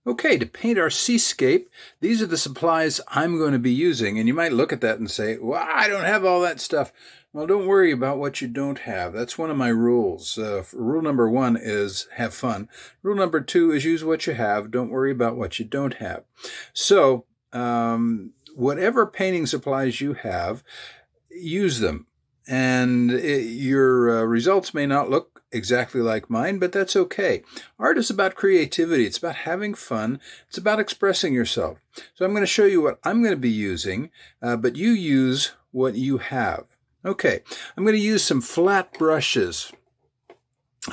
Okay, to paint our seascape, these are the supplies I'm going to be using. And you might look at that and say, well, I don't have all that stuff. Well, don't worry about what you don't have. That's one of my rules. Rule number 1 is have fun. Rule number 2 is use what you have. Don't worry about what you don't have. So, whatever painting supplies you have, use them. And your results may not look exactly like mine, but that's okay. Art is about creativity. It's about having fun. It's about expressing yourself. So I'm going to show you what I'm going to be using, but you use what you have. Okay, I'm going to use some flat brushes.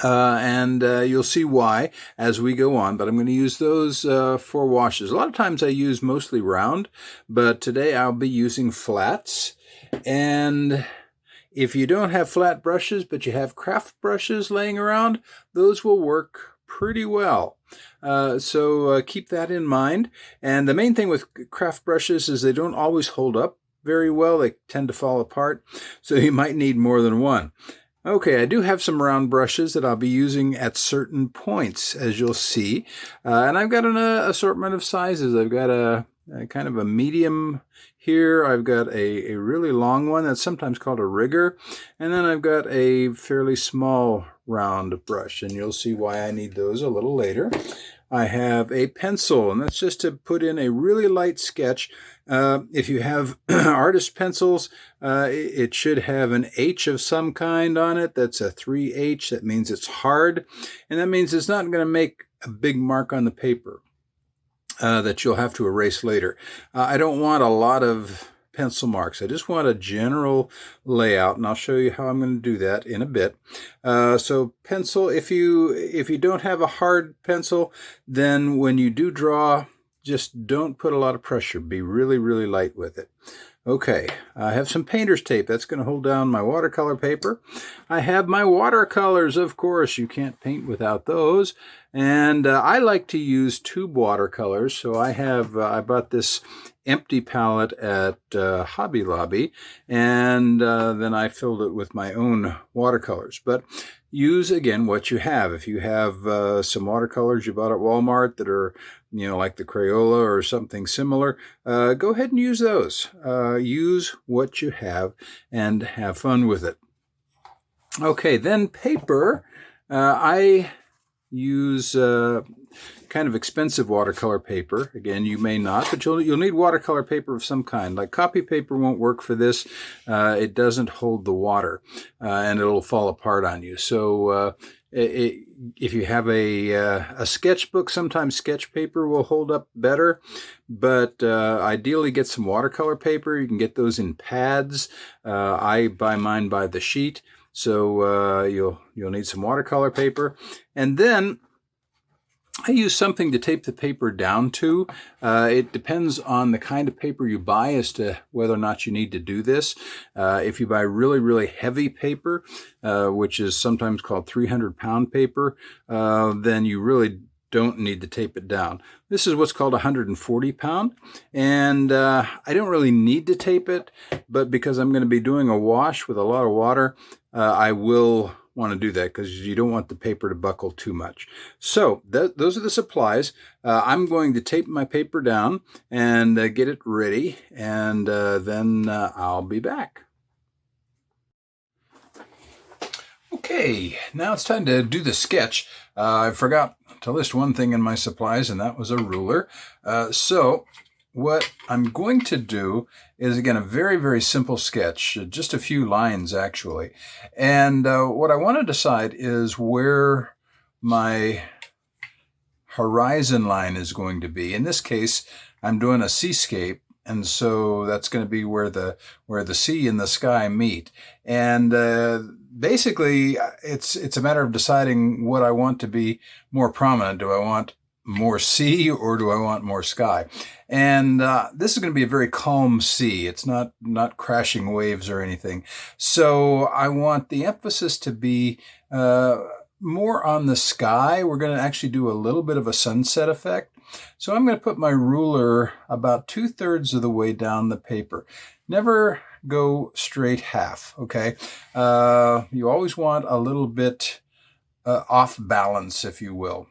And you'll see why as we go on, but I'm going to use those for washes. A lot of times I use mostly round, but today I'll be using flats. And if you don't have flat brushes, but you have craft brushes laying around, those will work pretty well. So keep that in mind. And the main thing with craft brushes is they don't always hold up very well. They tend to fall apart, so you might need more than one. Okay, I do have some round brushes that I'll be using at certain points, as you'll see. And I've got an assortment of sizes. I've got a kind of a medium here. I've got a really long one that's sometimes called a rigger. And then I've got a fairly small round brush, and you'll see why I need those a little later. I have a pencil, and that's just to put in a really light sketch. If you have artist pencils, it should have an H of some kind on it. That's a 3H. That means it's hard, and that means it's not going to make a big mark on the paper that you'll have to erase later. I don't want a lot of pencil marks. I just want a general layout, and I'll show you how I'm going to do that in a bit. So pencil, if you don't have a hard pencil, then when you do draw, just don't put a lot of pressure. Be really, really light with it. Okay, I have some painter's tape. That's going to hold down my watercolor paper. I have my watercolors, of course. You can't paint without those. And I like to use tube watercolors. So I bought this empty palette at Hobby Lobby, and then I filled it with my own watercolors. But use, again, what you have. If you have some watercolors you bought at Walmart that are, like the Crayola or something similar, go ahead and use those. Use what you have and have fun with it. Okay, then paper. I use kind of expensive watercolor paper. Again, you may not, but you'll need watercolor paper of some kind. Like copy paper won't work for this. It doesn't hold the water, and it'll fall apart on you. So if you have a sketchbook, sometimes sketch paper will hold up better, but ideally get some watercolor paper. You can get those in pads. I buy mine by the sheet. So you'll need some watercolor paper. And then I use something to tape the paper down to. It depends on the kind of paper you buy as to whether or not you need to do this. If you buy really, really heavy paper, which is sometimes called 300-pound paper, then you really don't need to tape it down. This is what's called 140 pound, and I don't really need to tape it, but because I'm going to be doing a wash with a lot of water, I will want to do that because you don't want the paper to buckle too much. So those are the supplies. I'm going to tape my paper down and get it ready, and then I'll be back. Okay, now it's time to do the sketch. I forgot to list one thing in my supplies, and that was a ruler. So what I'm going to do is, again, a very, very simple sketch, just a few lines, actually. And what I want to decide is where my horizon line is going to be. In this case, I'm doing a seascape, and so that's going to be where the sea and the sky meet. And basically, it's a matter of deciding what I want to be more prominent. Do I want more sea or do I want more sky? And this is going to be a very calm sea. It's not crashing waves or anything. So I want the emphasis to be more on the sky. We're going to actually do a little bit of a sunset effect. So I'm going to put my ruler about 2/3 of the way down the paper. Never go straight half, okay? You always want a little bit off balance, if you will.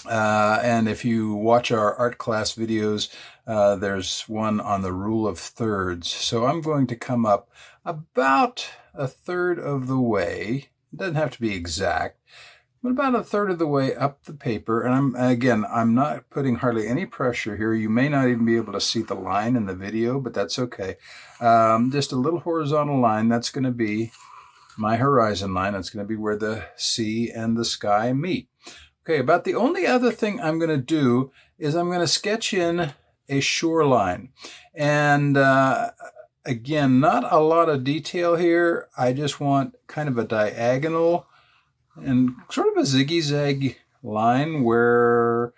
And if you watch our art class videos, there's one on the rule of thirds. So I'm going to come up about a third of the way. It doesn't have to be exact, but about a third of the way up the paper. And I'm not putting hardly any pressure here. You may not even be able to see the line in the video, but that's okay. Just a little horizontal line. That's going to be my horizon line. That's going to be where the sea and the sky meet. Okay, about the only other thing I'm going to do is I'm going to sketch in a shoreline. And again, not a lot of detail here. I just want kind of a diagonal and sort of a zigzag line where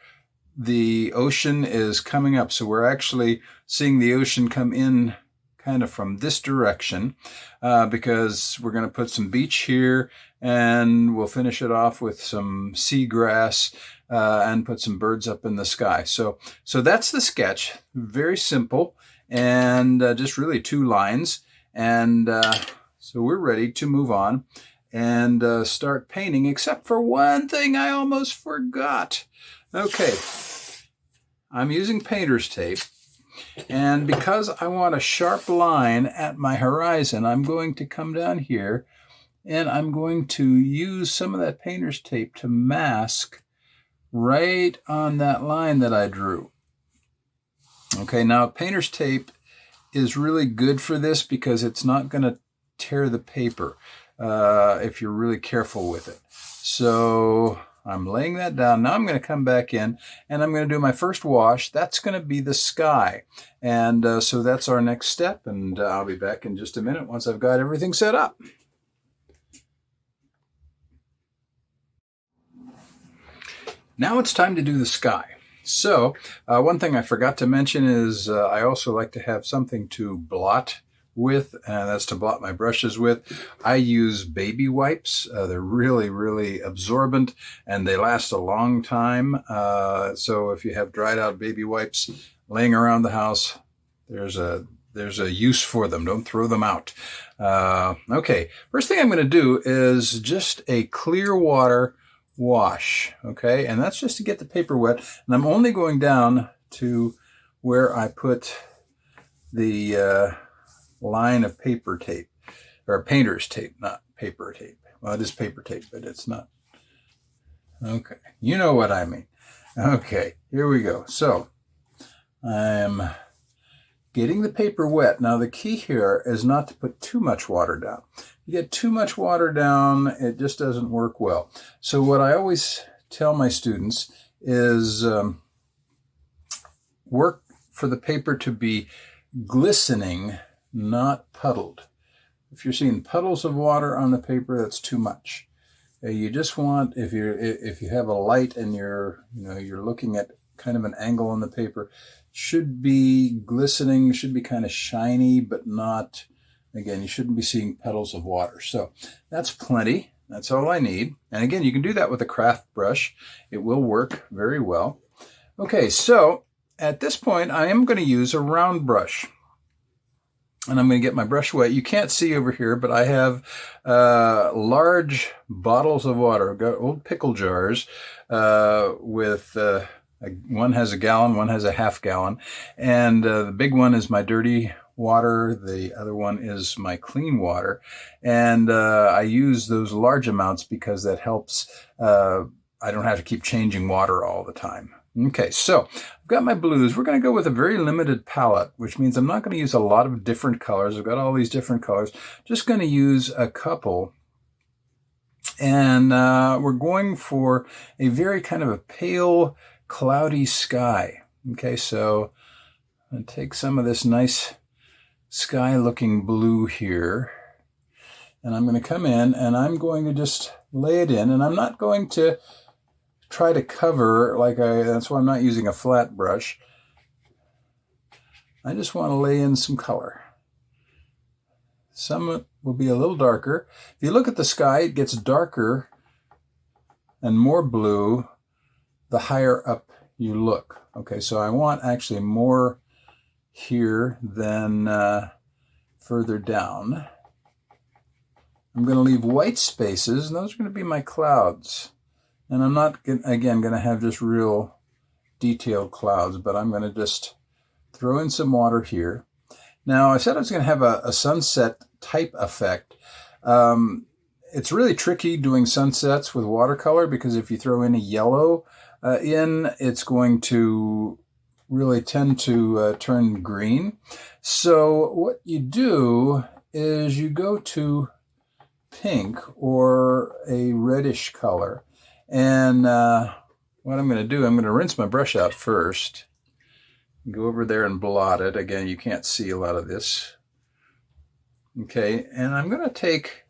the ocean is coming up. So we're actually seeing the ocean come in kind of from this direction because we're going to put some beach here, and we'll finish it off with some seagrass and put some birds up in the sky. So that's the sketch. Very simple, and just really 2 lines. And so we're ready to move on and start painting, except for one thing I almost forgot. Okay, I'm using painter's tape. And because I want a sharp line at my horizon, I'm going to come down here and I'm going to use some of that painter's tape to mask right on that line that I drew. Okay, now painter's tape is really good for this because it's not going to tear the paper if you're really careful with it. So I'm laying that down. Now I'm going to come back in and I'm going to do my first wash. That's going to be the sky. And so that's our next step. And I'll be back in just a minute once I've got everything set up. Now it's time to do the sky. So one thing I forgot to mention is I also like to have something to blot with, and that's to blot my brushes with. I use baby wipes. They're really, really absorbent and they last a long time. So if you have dried out baby wipes laying around the house, there's a use for them. Don't throw them out. Okay, first thing I'm going to do is just a clear water wash. Okay, and that's just to get the paper wet. And I'm only going down to where I put the line of paper tape, or painter's tape, not paper tape. Well, it is paper tape, but it's not. Okay, you know what I mean. Okay, here we go. So I'm getting the paper wet. Now the key here is not to put too much water down. You get too much water down, it just doesn't work well. So what I always tell my students is work for the paper to be glistening, not puddled. If you're seeing puddles of water on the paper, that's too much. You just want, if you have a light and you're looking at kind of an angle on the paper, should be glistening, should be kind of shiny, but not, again, you shouldn't be seeing puddles of water. So that's plenty. That's all I need. And again, you can do that with a craft brush. It will work very well. Okay, so at this point, I am going to use a round brush. And I'm going to get my brush wet. You can't see over here, but I have large bottles of water. I've got old pickle jars with one has a gallon, one has a half gallon. And the big one is my dirty water. The other one is my clean water. And I use those large amounts because that helps. I don't have to keep changing water all the time. Okay, so I've got my blues. We're going to go with a very limited palette, which means I'm not going to use a lot of different colors. I've got all these different colors. Just going to use a couple. And we're going for a very kind of a pale, cloudy sky. Okay, so I'm going to take some of this nice sky-looking blue here. And I'm going to come in and I'm going to just lay it in. And I'm not going to try to cover, that's why I'm not using a flat brush. I just want to lay in some color. Some will be a little darker. If you look at the sky, it gets darker and more blue the higher up you look. Okay, so I want actually more here than further down. I'm going to leave white spaces, and those are going to be my clouds. And I'm not, again, going to have just real detailed clouds, but I'm going to just throw in some water here. Now, I said I was going to have a sunset type effect. It's really tricky doing sunsets with watercolor because if you throw any yellow it's going to really tend to turn green. So what you do is you go to pink or a reddish color. And what I'm going to do, I'm going to rinse my brush out first. Go over there and blot it. Again, you can't see a lot of this. Okay, and I'm going to take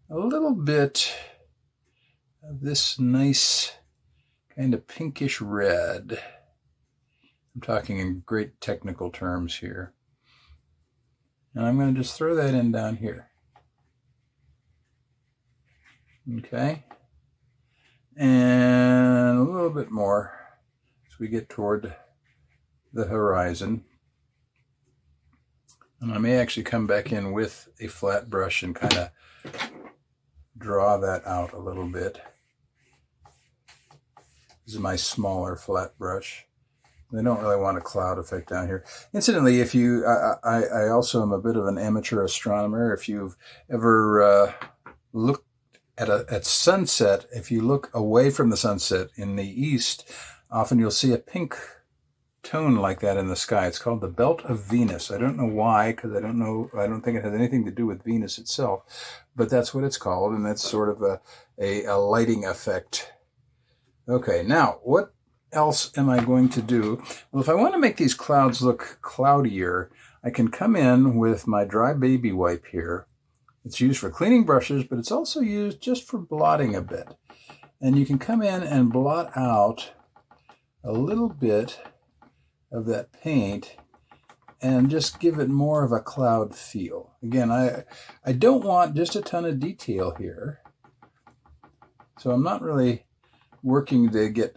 a little bit of this nice kind of pinkish red. I'm talking in great technical terms here. And I'm going to just throw that in down here. Okay. And a little bit more as we get toward the horizon. And I may actually come back in with a flat brush and kind of draw that out a little bit. This is my smaller flat brush. I don't really want a cloud effect down here. Incidentally, if you, I also am a bit of an amateur astronomer. If you've ever looked at sunset, if you look away from the sunset in the east, often you'll see a pink tone like that in the sky. It's called the belt of Venus. I don't know why, because I don't think it has anything to do with Venus itself, but that's what it's called, and that's sort of a lighting effect. Okay, now what else am I going to do? Well, if I want to make these clouds look cloudier, I can come in with my dry baby wipe here. It's used for cleaning brushes, but it's also used just for blotting a bit. And you can come in and blot out a little bit of that paint and just give it more of a cloud feel. Again, I don't want just a ton of detail here. So I'm not really working to get,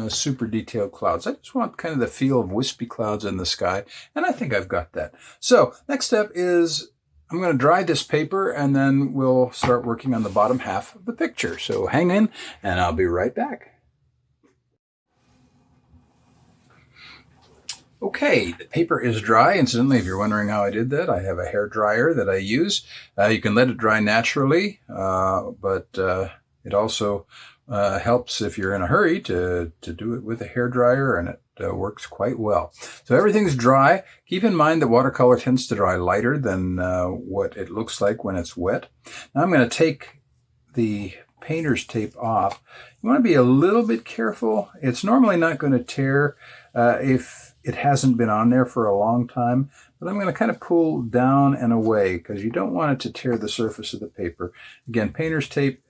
super detailed clouds. I just want kind of the feel of wispy clouds in the sky, and I think I've got that. So next step is I'm going to dry this paper, and then we'll start working on the bottom half of the picture. So hang in, and I'll be right back. Okay, the paper is dry. Incidentally, if you're wondering how I did that, I have a hair dryer that I use. You can let it dry naturally, but it also helps if you're in a hurry to do it with a hair dryer, and it works quite well. So everything's dry. Keep in mind that watercolor tends to dry lighter than what it looks like when it's wet. Now I'm going to take the painter's tape off. You want to be a little bit careful. It's normally not going to tear if it hasn't been on there for a long time, but I'm going to kind of pull down and away because you don't want it to tear the surface of the paper. Again, painter's tape,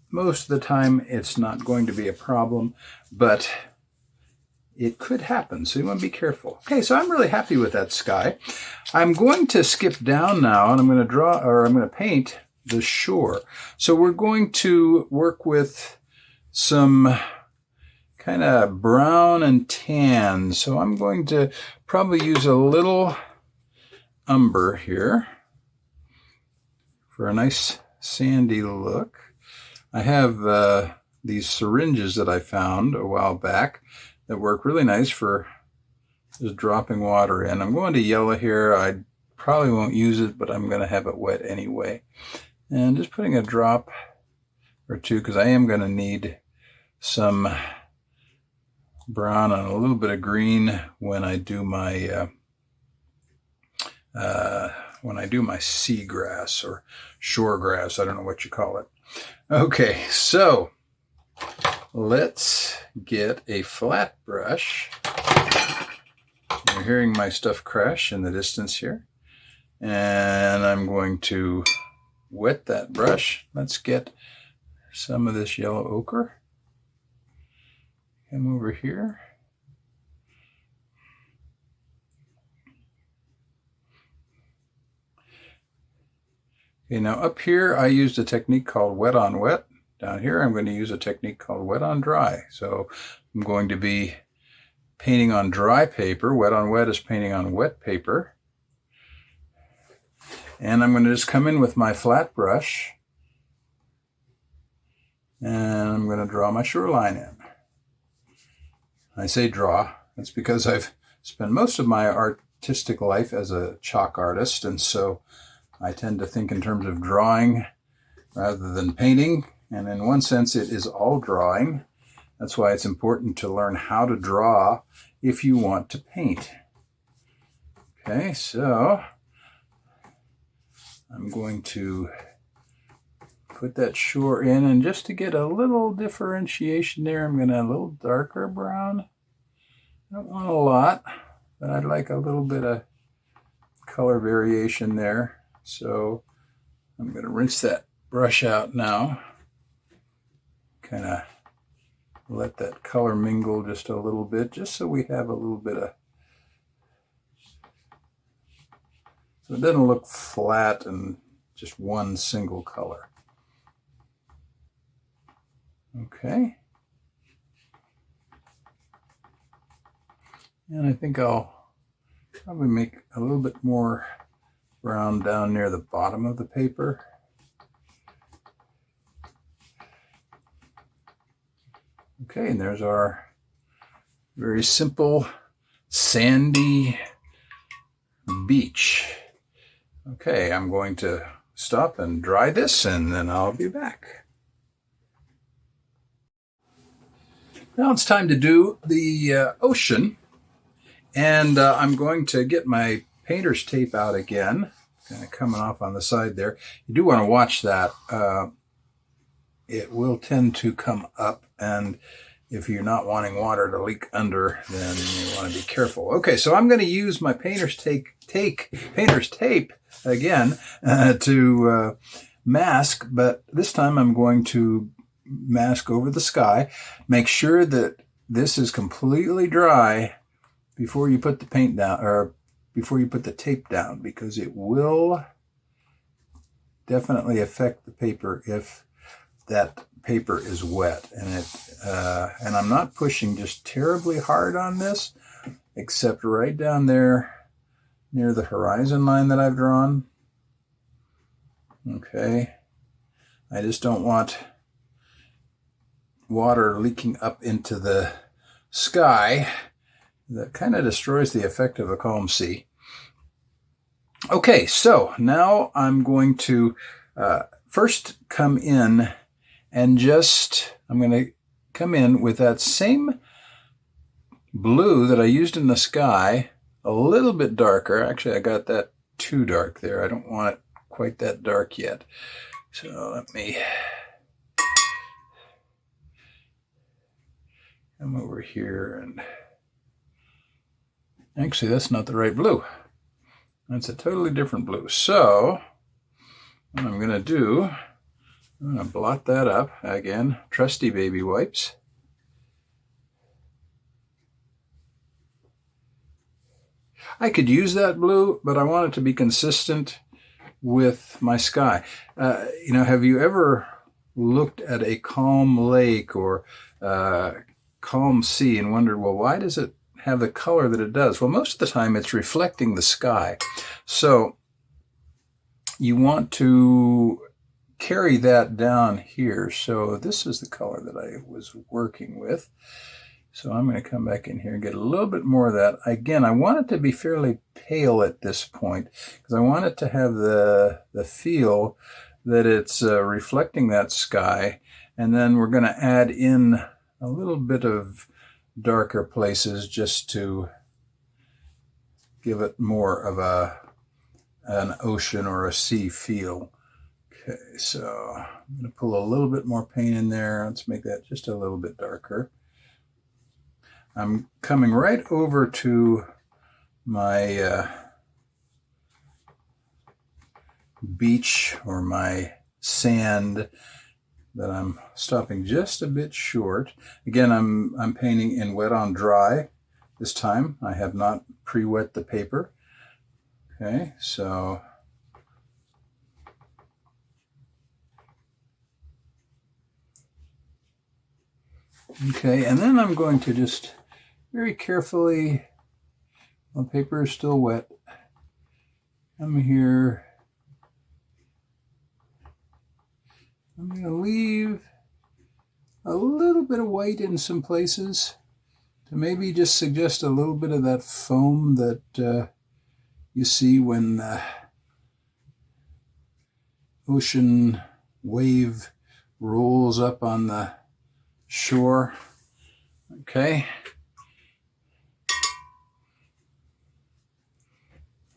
most of the time it's not going to be a problem, but it could happen, so you want to be careful. Okay, so I'm really happy with that sky. I'm going to skip down now, and I'm going to paint the shore. So we're going to work with some kind of brown and tan. So I'm going to probably use a little umber here for a nice sandy look. I have these syringes that I found a while back that work really nice for just dropping water in. I'm going to yellow here. I probably won't use it, but I'm going to have it wet anyway. And just putting a drop or two, because I am going to need some brown and a little bit of green when I do my seagrass or shore grass. I don't know what you call it. Okay, so let's get a flat brush. You're hearing my stuff crash in the distance here. And I'm going to wet that brush. Let's get some of this yellow ochre. Come over here. Okay, now up here I used a technique called wet on wet. Down here I'm going to use a technique called wet on dry. So I'm going to be painting on dry paper. Wet on wet is painting on wet paper. And I'm going to just come in with my flat brush And I'm going to draw my shoreline in. I say draw. That's because I've spent most of my artistic life as a chalk artist, and so I tend to think in terms of drawing rather than painting. And in one sense, it is all drawing. That's why it's important to learn how to draw if you want to paint. Okay, so I'm going to put that shore in, and just to get a little differentiation there, I'm going to add a little darker brown. I don't want a lot, but I'd like a little bit of color variation there. So I'm going to rinse that brush out now. Kind of let that color mingle just a little bit, just so we have a little bit of, so it doesn't look flat and just one single color. Okay. And I think I'll probably make a little bit more brown down near the bottom of the paper. Okay, and there's our very simple sandy beach. Okay, I'm going to stop and dry this, and then I'll be back. Now it's time to do the ocean, and I'm going to get my painter's tape out again, kind of coming off on the side there. You do want to watch that. It will tend to come up, and if you're not wanting water to leak under, then you want to be careful. Okay, so I'm going to use my painter's tape again to mask, but this time I'm going to mask over the sky. Make sure that this is completely dry before you put the paint down, or before you put the tape down, because it will definitely affect the paper if that paper is wet. And I'm not pushing just terribly hard on this, except right down there near the horizon line that I've drawn. Okay, I just don't want water leaking up into the sky. That kind of destroys the effect of a calm sea. Okay, so now I'm going to first come in and I'm going to come in with that same blue that I used in the sky, a little bit darker. Actually, I got that too dark there. I don't want it quite that dark yet. So let me come over here, and actually that's not the right blue. That's a totally different blue. So what I'm going to do, I'm going to blot that up again. Trusty baby wipes. I could use that blue, but I want it to be consistent with my sky. Have you ever looked at a calm lake or calm sea and wondered, well, why does it have the color that it does? Well, most of the time it's reflecting the sky. So you want to carry that down here. So this is the color that I was working with. So I'm going to come back in here and get a little bit more of that. Again, I want it to be fairly pale at this point, because I want it to have the feel that it's reflecting that sky. And then we're going to add in a little bit of darker places just to give it more of an ocean or a sea feel. Okay, so I'm going to pull a little bit more paint in there. Let's make that just a little bit darker. I'm coming right over to my beach or my sand, but I'm stopping just a bit short. Again, I'm painting in wet on dry this time. I have not pre-wet the paper. Okay, so okay, and then I'm going to just very carefully, the paper is still wet, come here. I'm going to leave a little bit of white in some places to maybe just suggest a little bit of that foam that you see when the ocean wave rolls up on the shore. Okay.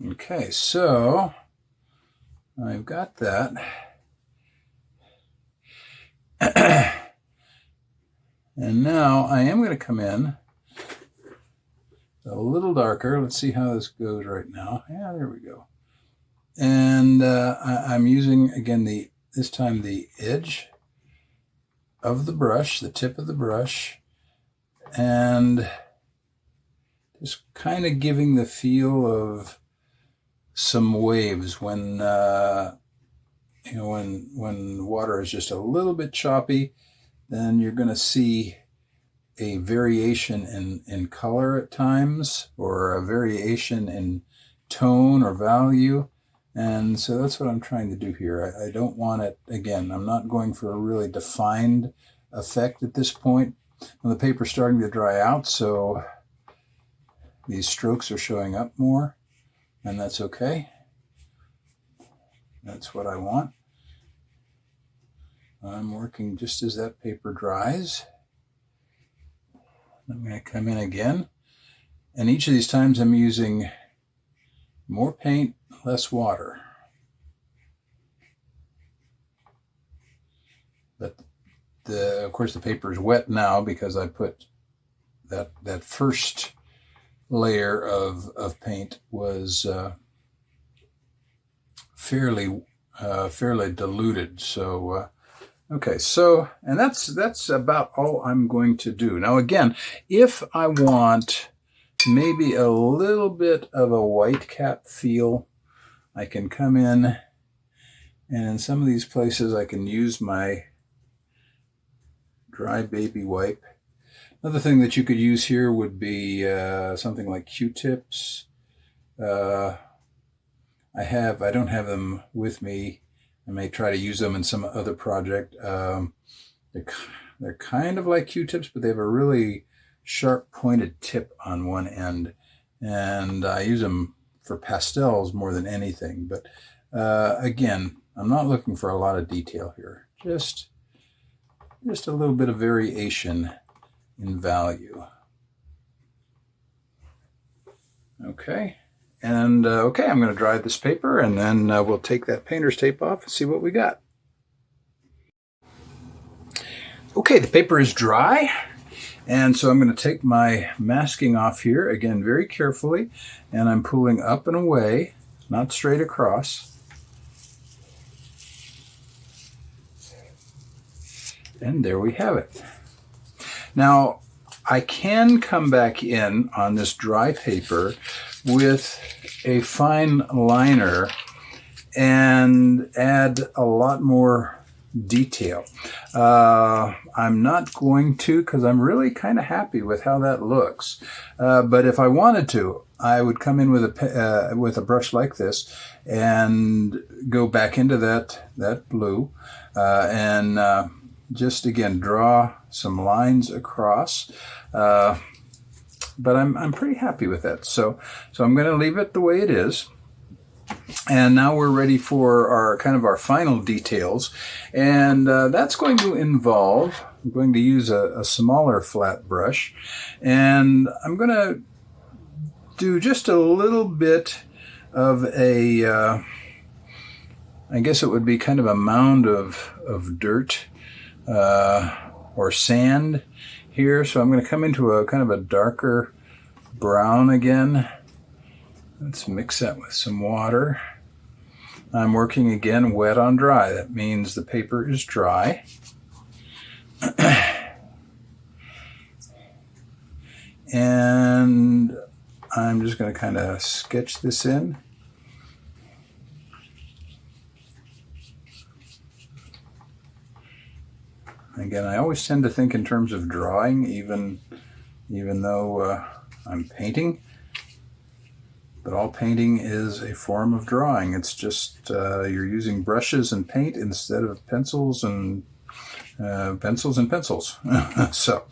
Okay, so I've got that. And now I am going to come in a little darker. Let's see how this goes right now. Yeah, there we go. And I'm using, again, this time the edge of the brush, the tip of the brush, and just kind of giving the feel of some waves when when water is just a little bit choppy. Then you're going to see a variation in color at times, or a variation in tone or value. And so that's what I'm trying to do here. I don't want it, again, I'm not going for a really defined effect at this point. Well, the paper's starting to dry out, so these strokes are showing up more, and that's okay. That's what I want. I'm working just as that paper dries. I'm going to come in again, and each of these times I'm using more paint, less water. But of course the paper is wet now because I put that first layer of paint was fairly diluted. So okay, so, and that's about all I'm going to do. Now again, if I want maybe a little bit of a white cap feel, I can come in, and in some of these places I can use my dry baby wipe. Another thing that you could use here would be something like Q-tips. I don't have them with me. I may try to use them in some other project. They're kind of like Q-tips, but they have a really sharp pointed tip on one end. And I use them for pastels more than anything. But again, I'm not looking for a lot of detail here. Just a little bit of variation in value. Okay. And okay, I'm going to dry this paper, and then we'll take that painter's tape off and see what we got. Okay, the paper is dry, and so I'm going to take my masking off here, again, very carefully, and I'm pulling up and away, not straight across. And there we have it. Now, I can come back in on this dry paper with a fine liner and add a lot more detail. I'm not going to, because I'm really kind of happy with how that looks. But if I wanted to, I would come in with a brush like this and go back into that blue and just again draw some lines across. But I'm pretty happy with that. So I'm going to leave it the way it is. And now we're ready for our final details. And that's going to involve, I'm going to use a smaller flat brush. And I'm going to do just a little bit of a, I guess it would be kind of a mound of dirt or sand here. So I'm going to come into a kind of a darker brown again. Let's mix that with some water. I'm working again wet on dry. That means the paper is dry. And I'm just going to kind of sketch this in. Again, I always tend to think in terms of drawing, even though I'm painting. But all painting is a form of drawing. It's just you're using brushes and paint instead of pencils and pencils and pencils. So,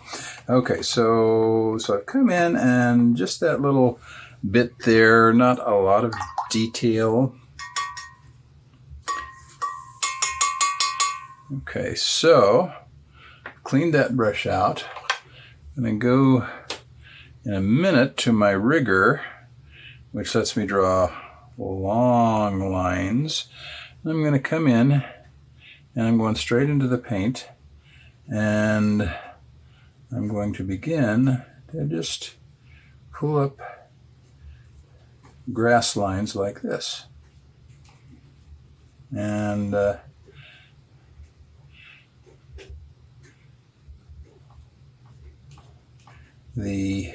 okay, so I've come in and just that little bit there, not a lot of detail. Okay, so clean that brush out. I'm going to go in a minute to my rigger, which lets me draw long lines. I'm going to come in and I'm going straight into the paint, and I'm going to begin to just pull up grass lines like this. And the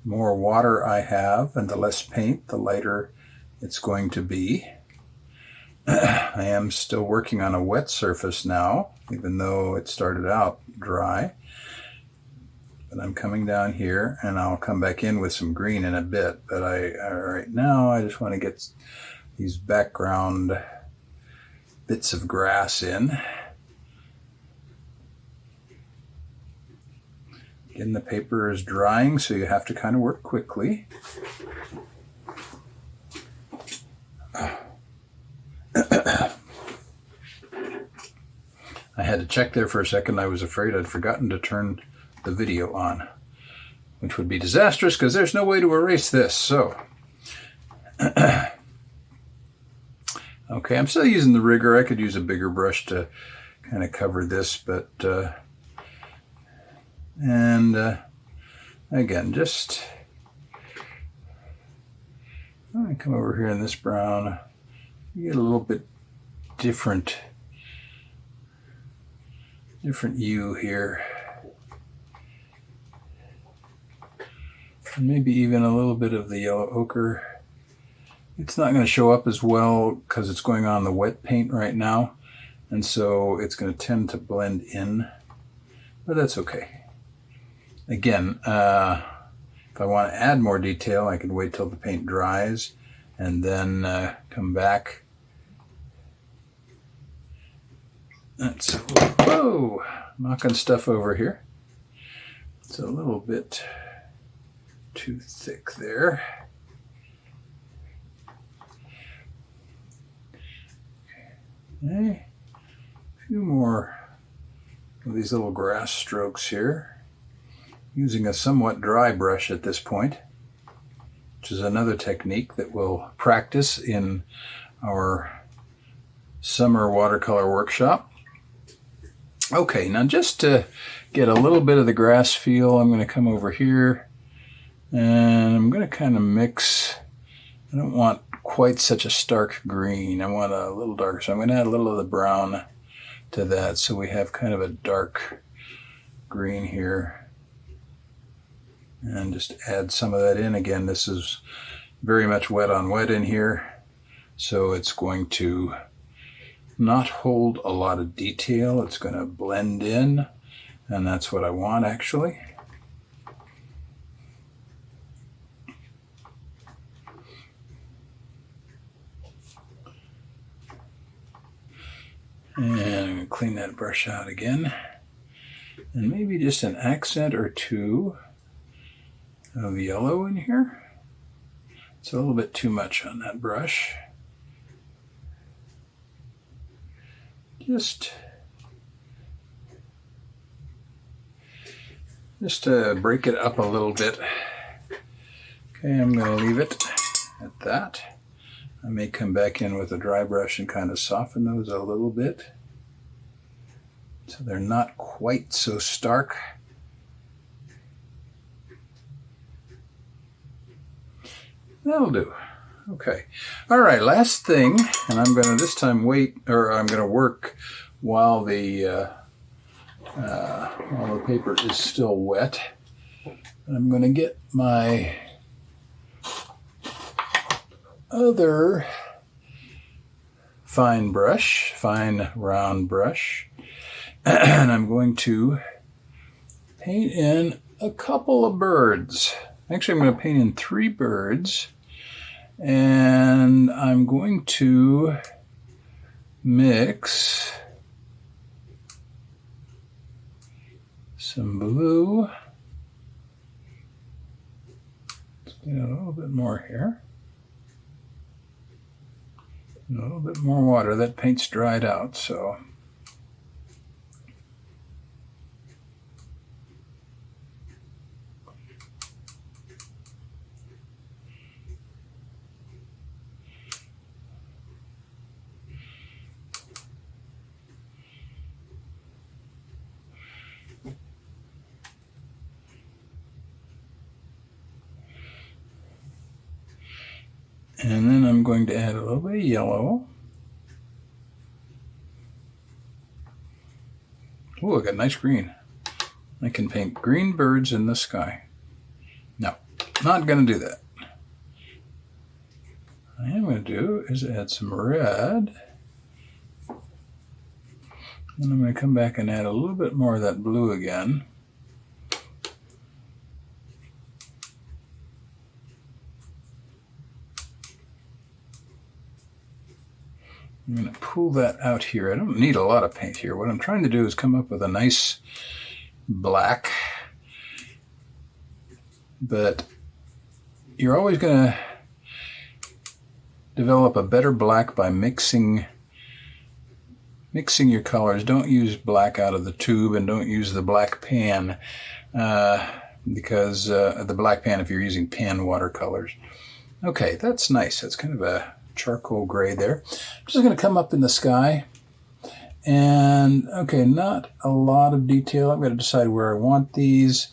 more water I have and the less paint, the lighter it's going to be. I am still working on a wet surface now, even though it started out dry. But I'm coming down here, and I'll come back in with some green in a bit. But right now I just want to get these background bits of grass in. Again, the paper is drying, so you have to kind of work quickly. I had to check there for a second. I was afraid I'd forgotten to turn the video on, which would be disastrous because there's no way to erase this. So, okay, I'm still using the rigger. I could use a bigger brush to kind of cover this, but again, just I'm going to come over here in this brown. You get a little bit different hue here. And maybe even a little bit of the yellow ochre. It's not going to show up as well because it's going on the wet paint right now, and so it's going to tend to blend in, but that's okay. Again, if I want to add more detail, I can wait till the paint dries and then come back. That's, whoa, knocking stuff over here. It's a little bit too thick there. Okay, a few more of these little grass strokes here, using a somewhat dry brush at this point, which is another technique that we'll practice in our summer watercolor workshop. Okay, now just to get a little bit of the grass feel, I'm going to come over here and I'm going to kind of mix. I don't want quite such a stark green. I want a little darker, so I'm going to add a little of the brown to that, so we have kind of a dark green here. And just add some of that in. Again, this is very much wet on wet in here, so it's going to not hold a lot of detail. It's going to blend in, and that's what I want actually. And I'm going to clean that brush out again, and maybe just an accent or two of yellow in here. It's a little bit too much on that brush. Just to break it up a little bit. Okay, I'm going to leave it at that. I may come back in with a dry brush and kind of soften those a little bit, so they're not quite so stark. That'll do. Okay. All right, last thing, and I'm going to this time wait, or I'm going to work while the paper is still wet. I'm going to get my other fine round brush, and I'm going to paint in a couple of birds. Actually, I'm going to paint in 3 birds. And I'm going to mix some blue. Let's get a little bit more here. A little bit more water. That paint's dried out, so. And then I'm going to add a little bit of yellow. Oh, I got a nice green. I can paint green birds in the sky. No, not going to do that. What I am going to do is add some red. Then I'm going to come back and add a little bit more of that blue again. I'm going to pull that out here. I don't need a lot of paint here. What I'm trying to do is come up with a nice black. But you're always going to develop a better black by mixing your colors. Don't use black out of the tube, and don't use the black pan because the black pan if you're using pan watercolors. Okay, that's nice. That's kind of a charcoal gray there. I'm just going to come up in the sky, and okay, not a lot of detail. I'm going to decide where I want these.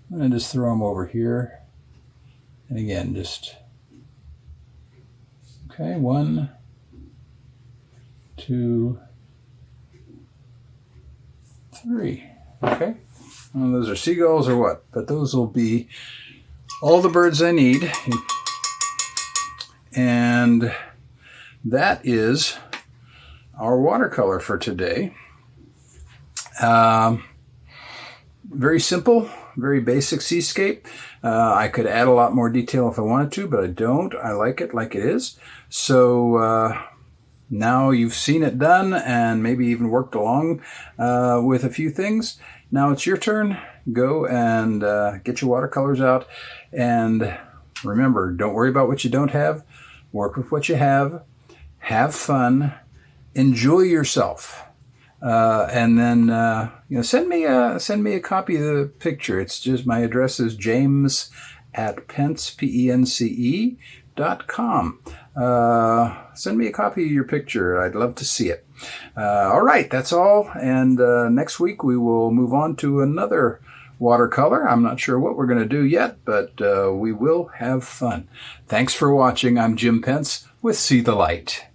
I'm going to just throw them over here, and again, just okay, 1, 2, 3. Okay, well, those are seagulls or what? But those will be all the birds I need, and that is our watercolor for today. Very simple, very basic seascape. I could add a lot more detail if I wanted to, but I don't. I like it like it is. So now you've seen it done and maybe even worked along with a few things. Now it's your turn. Go and get your watercolors out. And remember, don't worry about what you don't have. Work with what you have. Have fun, enjoy yourself, and then send me a copy of the picture. It's just, my address is james@pence.com. Send me a copy of your picture. I'd love to see it. All right, that's all. And next week we will move on to another watercolor. I'm not sure what we're going to do yet, but we will have fun. Thanks for watching. I'm Jim Pence with See the Light.